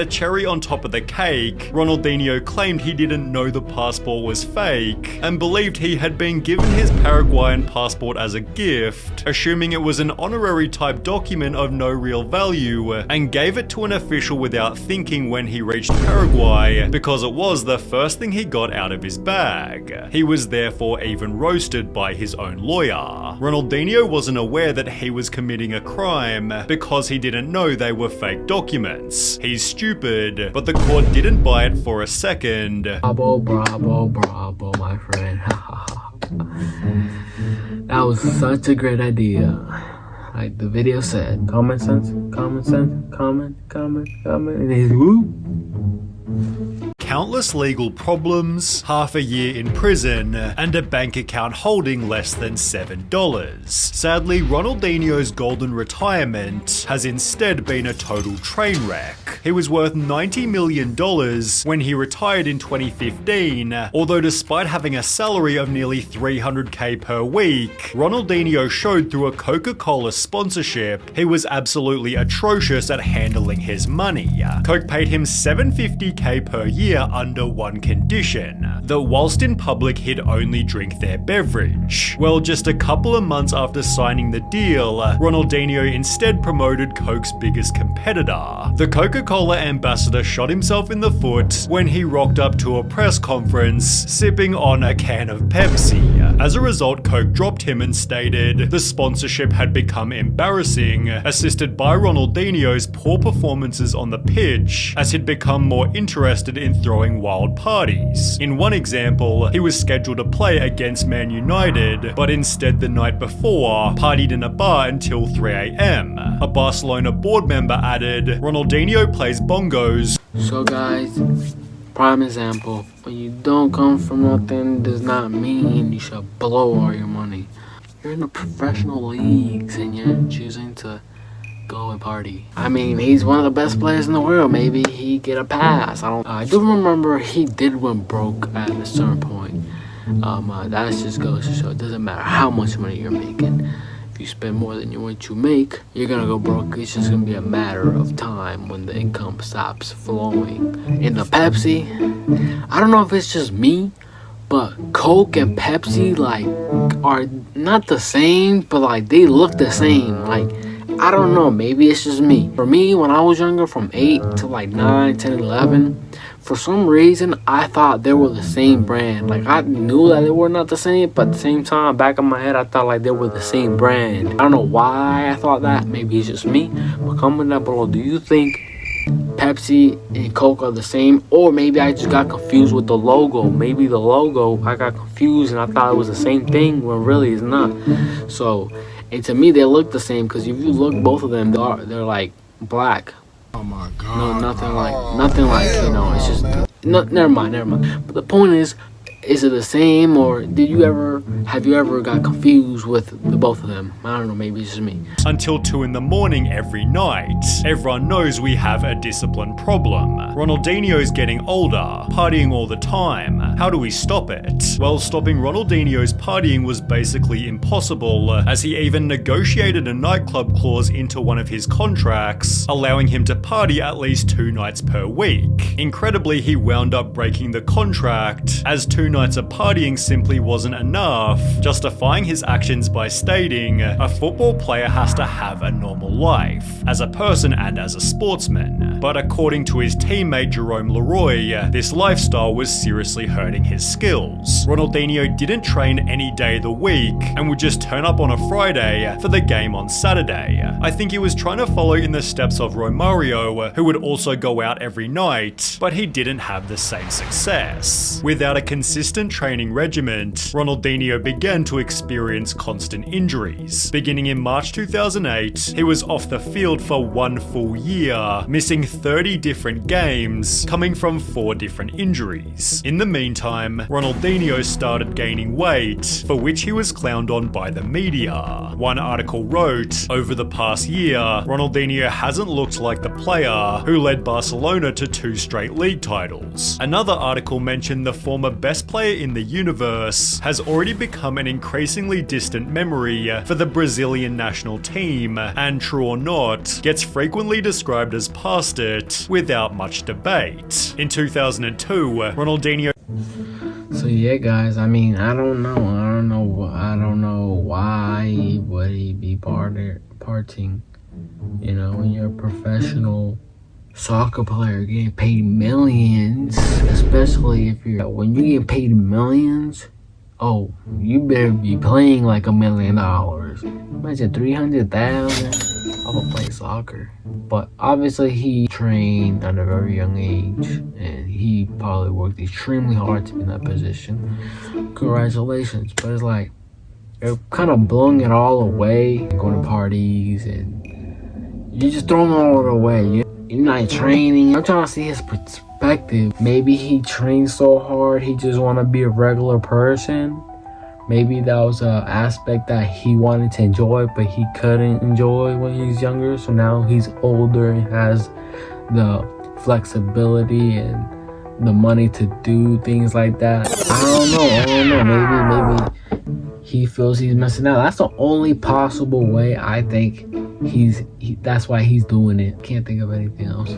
The cherry on top of the cake, Ronaldinho claimed he didn't know the passport was fake and believed he had been given his Paraguayan passport as a gift, assuming it was an honorary type document of no real value, and gave it to an official without thinking when he reached Paraguay because it was the first thing he got out of his bag. He was therefore even roasted by his own lawyer. Ronaldinho wasn't aware that he was committing a crime because he didn't know they were fake documents. He's stupid, but the court didn't buy it for a second. Bravo, bravo, bravo, my friend. That was such a great idea. Like the video said, common sense, comment, and he's whoop. Countless legal problems, half a year in prison, and a bank account holding less than $7. Sadly, Ronaldinho's golden retirement has instead been a total train wreck. He was worth $90 million when he retired in 2015, although despite having a salary of nearly $300k per week, Ronaldinho showed through a Coca-Cola sponsorship he was absolutely atrocious at handling his money. Coke paid him $750k per year under one condition, that whilst in public he'd only drink their beverage. Well, just a couple of months after signing the deal, Ronaldinho instead promoted Coke's biggest competitor. The Coca-Cola ambassador shot himself in the foot when he rocked up to a press conference sipping on a can of Pepsi. As a result, Coke dropped him and stated the sponsorship had become embarrassing, assisted by Ronaldinho's poor performances on the pitch as he'd become more interested in throwing wild parties. In one example, he was scheduled to play against Man United, but instead the night before, partied in a bar until 3 AM. A Barcelona board member added, Ronaldinho plays bongos. So guys, prime example, when you don't come from nothing does not mean you should blow all your money. You're in the professional leagues and you're choosing to go and party. I mean, he's one of the best players in the world. Maybe he get a pass. I do remember he did went broke at a certain point. That just goes to show it doesn't matter how much money you're making. If you spend more than what you make, you're gonna go broke. It's just gonna be a matter of time when the income stops flowing. In the Pepsi, I don't know if it's just me, but Coke and Pepsi like are not the same, but like they look the same. Like, I don't know, maybe it's just me. For me, when I was younger, from 8 to like 9, 10, 11, for some reason, I thought they were the same brand. Like, I knew that they were not the same, but at the same time, back in my head, I thought like they were the same brand. I don't know why I thought that. Maybe it's just me. But comment down below, do you think Pepsi and Coke are the same? Or maybe I just got confused with the logo. Maybe the logo, I got confused and I thought it was the same thing when really it's not. So, and to me, they look the same because if you look, both of them, they're like black. Oh my God. No, nothing like, you know, it's just, no, never mind. But the point is it the same, or have you ever got confused with the both of them? I don't know, maybe it's just me. Until 2 in the morning every night. Everyone knows we have a discipline problem. Ronaldinho's getting older, partying all the time. How do we stop it? Well, stopping Ronaldinho's partying was basically impossible, as he even negotiated a nightclub clause into one of his contracts, allowing him to party at least 2 nights per week. Incredibly, he wound up breaking the contract, as 2 nights of partying simply wasn't enough, justifying his actions by stating a football player has to have a normal life, as a person and as a sportsman. But according to his teammate Jerome Leroy, this lifestyle was seriously hurting his skills. Ronaldinho didn't train any day of the week and would just turn up on a Friday for the game on Saturday. I think he was trying to follow in the steps of Romario, who would also go out every night, but he didn't have the same success. Without a consistent training regimen, Ronaldinho began to experience constant injuries. Beginning in March 2008, he was off the field for 1 full year, missing 30 different games, coming from 4 different injuries. In the meantime, Ronaldinho started gaining weight, for which he was clowned on by the media. One article wrote, over the past year, Ronaldinho hasn't looked like the player who led Barcelona to 2 straight league titles. Another article mentioned the former best player in the universe, has already become an increasingly distant memory for the Brazilian national team, and true or not, gets frequently described as past it without much debate. In 2002, Ronaldinho. So yeah, guys, I mean, I don't know why would he be parting, you know, when you're a professional soccer player getting paid millions, especially if when you get paid millions, oh, you better be playing like $1 million. Imagine 300,000. I would play soccer. But obviously he trained at a very young age, and he probably worked extremely hard to be in that position. Congratulations. But it's like, you're kind of blowing it all away, going to parties, and you're just throwing it all away. You're not training. I'm trying to see his perspective. Maybe he trained so hard, he just want to be a regular person. Maybe that was an aspect that he wanted to enjoy, but he couldn't enjoy when he was younger. So now he's older and has the flexibility and the money to do things like that. I don't know. Maybe he feels he's missing out. That's the only possible way I think that's why he's doing it. Can't think of anything else.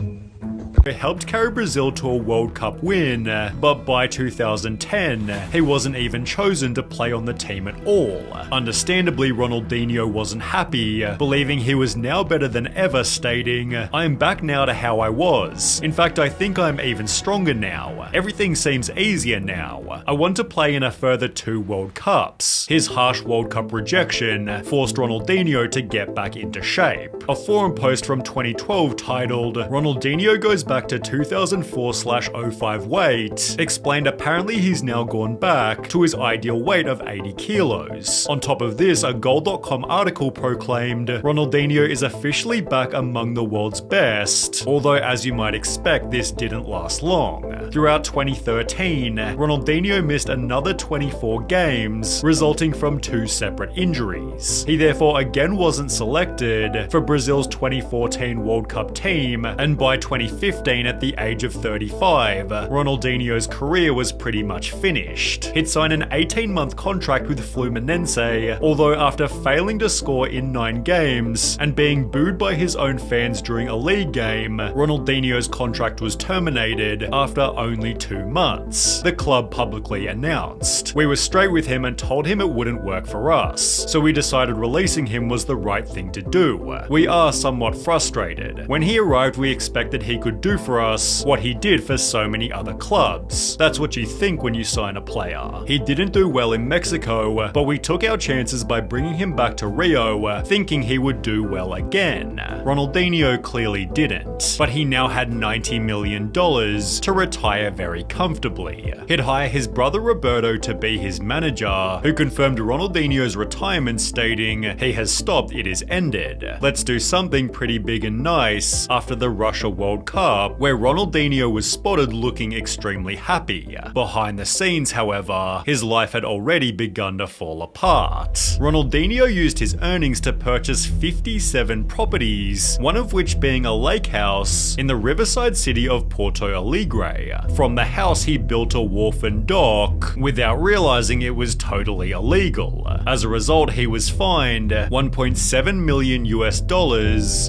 Helped carry Brazil to a World Cup win, but by 2010, he wasn't even chosen to play on the team at all. Understandably, Ronaldinho wasn't happy, believing he was now better than ever, stating, "I am back now to how I was. In fact, I think I'm even stronger now. Everything seems easier now. I want to play in a further 2 World Cups." His harsh World Cup rejection forced Ronaldinho to get back into shape. A forum post from 2012 titled, "Ronaldinho goes back to 2004/05 weight," explained apparently he's now gone back to his ideal weight of 80 kilos. On top of this, a Goal.com article proclaimed, "Ronaldinho is officially back among the world's best," although as you might expect, this didn't last long. Throughout 2013, Ronaldinho missed another 24 games, resulting from 2 separate injuries. He therefore again wasn't selected for Brazil's 2014 World Cup team, and by 2015, at the age of 35, Ronaldinho's career was pretty much finished. He'd signed an 18-month contract with Fluminense, although after failing to score in 9 games and being booed by his own fans during a league game, Ronaldinho's contract was terminated after only 2 months. The club publicly announced, "We were straight with him and told him it wouldn't work for us, so we decided releasing him was the right thing to do. We are somewhat frustrated. When he arrived, we expected he could do for us what he did for so many other clubs. That's what you think when you sign a player. He didn't do well in Mexico, but we took our chances by bringing him back to Rio, thinking he would do well again." Ronaldinho clearly didn't, but he now had $90 million to retire very comfortably. He'd hire his brother Roberto to be his manager, who confirmed Ronaldinho's retirement, stating, "He has stopped, it is ended. Let's do something pretty big and nice after the Russia World Cup," where Ronaldinho was spotted looking extremely happy. Behind the scenes, however, his life had already begun to fall apart. Ronaldinho used his earnings to purchase 57 properties, one of which being a lake house in the riverside city of Porto Alegre. From the house, he built a wharf and dock without realizing it was totally illegal. As a result, he was fined $1.7 million,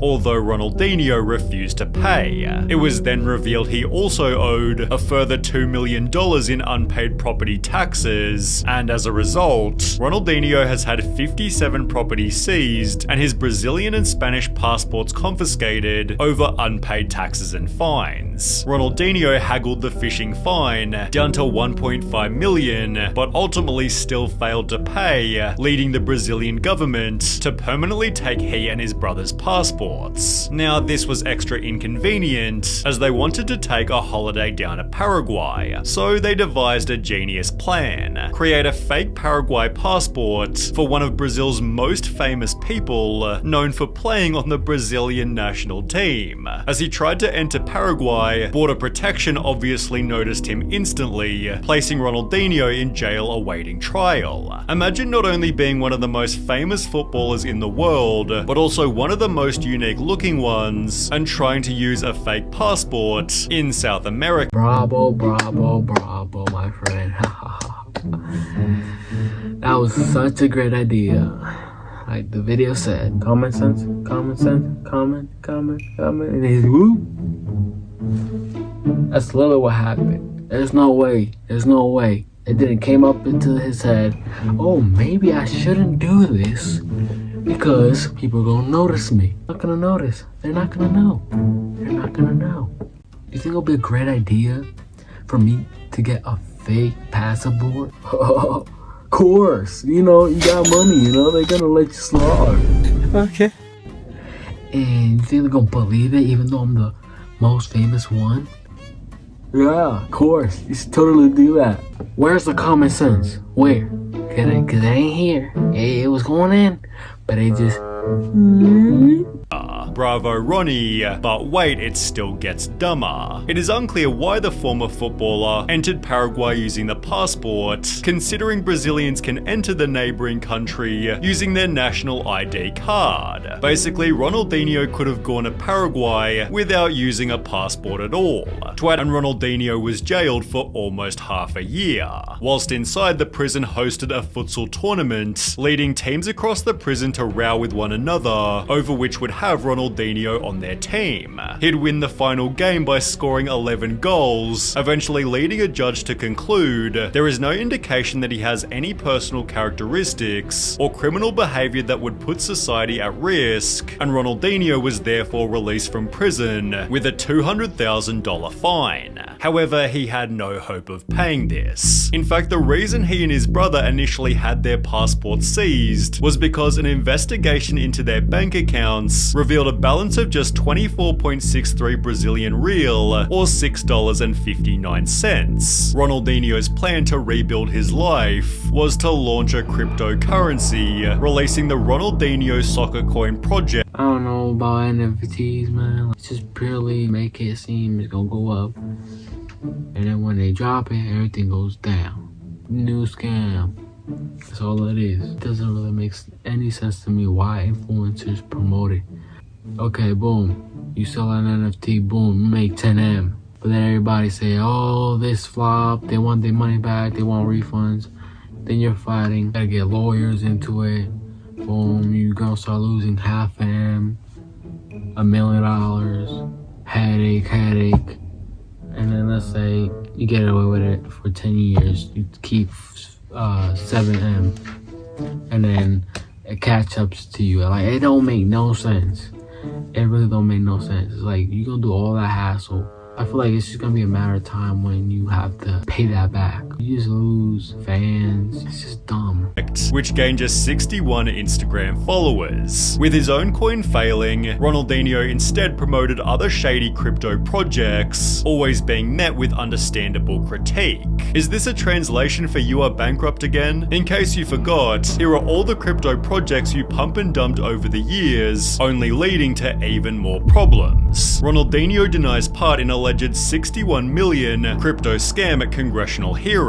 although Ronaldinho refused to pay. It was then revealed he also owed a further $2 million in unpaid property taxes, and as a result, Ronaldinho has had 57 properties seized and his Brazilian and Spanish passports confiscated over unpaid taxes and fines. Ronaldinho haggled the fishing fine down to $1.5 million, but ultimately still failed to pay, leading the Brazilian government to permanently take he and his brother's passports. Now, this was extra inconvenient, as they wanted to take a holiday down to Paraguay, so they devised a genius plan: create a fake Paraguay passport for one of Brazil's most famous people, known for playing on the Brazilian national team. As he tried to enter Paraguay, Border Protection obviously noticed him instantly, placing Ronaldinho in jail awaiting trial. Imagine not only being one of the most famous footballers in the world, but also one of the most unique looking ones, and trying to use a fake passport passport in South America. Bravo, bravo, bravo, my friend. That was such a great idea. Like the video said, common sense, common, and he's whoop. That's literally what happened. There's no way. It didn't came up into his head, oh, maybe I shouldn't do this because people are gonna notice me. Not gonna notice. They're not gonna know. You think it'll be a great idea for me to get a fake passport? Of course. You got money, they're gonna let you slide. Okay. And you think they're gonna believe it even though I'm the most famous one? Yeah, of course. You should totally do that. Where's the common sense? Where? Cause it ain't here. It was going in, but it just... Bravo Ronnie, but wait, it still gets dumber. It is unclear why the former footballer entered Paraguay using the passport, considering Brazilians can enter the neighboring country using their national ID card. Basically, Ronaldinho could have gone to Paraguay without using a passport at all. And Ronaldinho was jailed for almost half a year, whilst inside the prison hosted a futsal tournament, leading teams across the prison to row with one another, over which would have Ronaldinho on their team. He'd win the final game by scoring 11 goals, eventually leading a judge to conclude there is no indication that he has any personal characteristics or criminal behavior that would put society at risk, and Ronaldinho was therefore released from prison with a $200,000 fine. However, he had no hope of paying this. In fact, the reason he and his brother initially had their passports seized was because an investigation into their bank accounts revealed a balance of just 24.63 Brazilian real, or $6.59. Ronaldinho's plan to rebuild his life was to launch a cryptocurrency, releasing the Ronaldinho soccer coin project. I don't know about NFTs, man. Let's just purely make it seem it's gonna go up. And then when they drop it, everything goes down. New scam. That's all it is. It doesn't really make any sense to me why influencers promote it. Okay, boom. You sell an NFT, boom, you make 10M. But then everybody say, oh, this flop, they want their money back, they want refunds. Then you're fighting, gotta get lawyers into it. Boom, you're gonna start losing half M, $1 million, headache. And then let's say you get away with it for 10 years, you keep 7M, and then it catch up to you. Like, it don't make no sense. It really don't make no sense. It's like, you gonna do all that hassle. I feel like it's just gonna be a matter of time when you have to pay that back. You just lose fans. It's just dumb. Which gained just 61 Instagram followers. With his own coin failing, Ronaldinho instead promoted other shady crypto projects, always being met with understandable critique. Is this a translation for "you are bankrupt again"? In case you forgot, here are all the crypto projects you pump and dumped over the years, only leading to even more problems. Ronaldinho denies part in alleged 61 million crypto scam at congressional hearing.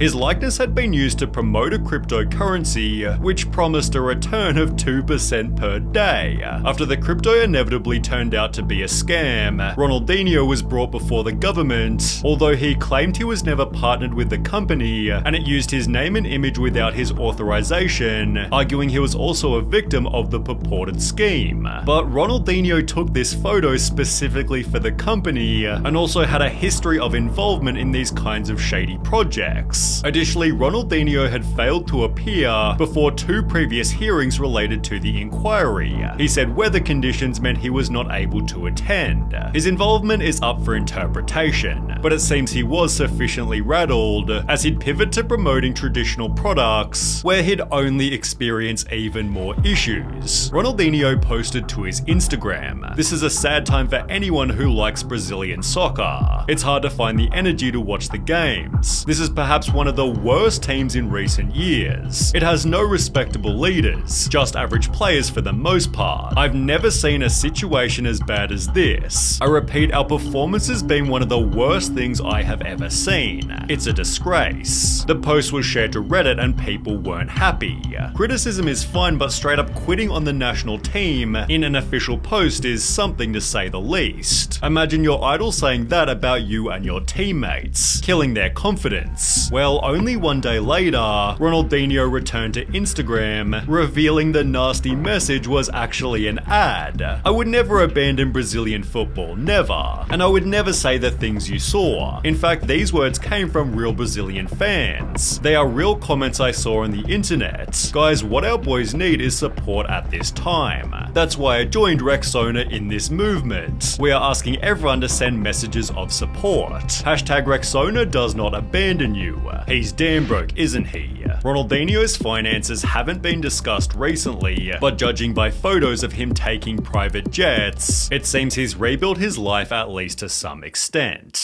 His likeness had been used to promote a cryptocurrency which promised a return of 2% per day. After the crypto inevitably turned out to be a scam, Ronaldinho was brought before the government, although he claimed he was never partnered with the company and it used his name and image without his authorization, arguing he was also a victim of the purported scheme. But Ronaldinho took this photo specifically for the company and also had a history of involvement in these kinds of shady projects. Additionally, Ronaldinho had failed to appear before 2 previous hearings related to the inquiry. He said weather conditions meant he was not able to attend. His involvement is up for interpretation, but it seems he was sufficiently rattled as he'd pivot to promoting traditional products where he'd only experience even more issues. Ronaldinho posted to his Instagram, "This is a sad time for anyone who likes Brazilian soccer. It's hard to find the energy to watch the games. This is perhaps one of the worst teams in recent years. It has no respectable leaders, just average players for the most part. I've never seen a situation as bad as this. I repeat, our performance has been one of the worst things I have ever seen. It's a disgrace. The post was shared to Reddit and people weren't happy. Criticism is fine, but straight up quitting on the national team in an official post is something to say the least. Imagine your idol saying that about you and your teammates, killing their confidence. Well, only one day later, Ronaldinho returned to Instagram, revealing the nasty message was actually an ad. I would never abandon Brazilian football, never. And I would never say the things you saw. In fact, these words came from real Brazilian fans. They are real comments I saw on the internet. Guys, what our boys need is support at this time. That's why I joined Rexona in this movement. We are asking everyone to send messages of support. Hashtag Rexona does not abandon you. He's damn broke, isn't he? Ronaldinho's finances haven't been discussed recently, but judging by photos of him taking private jets, it seems he's rebuilt his life at least to some extent.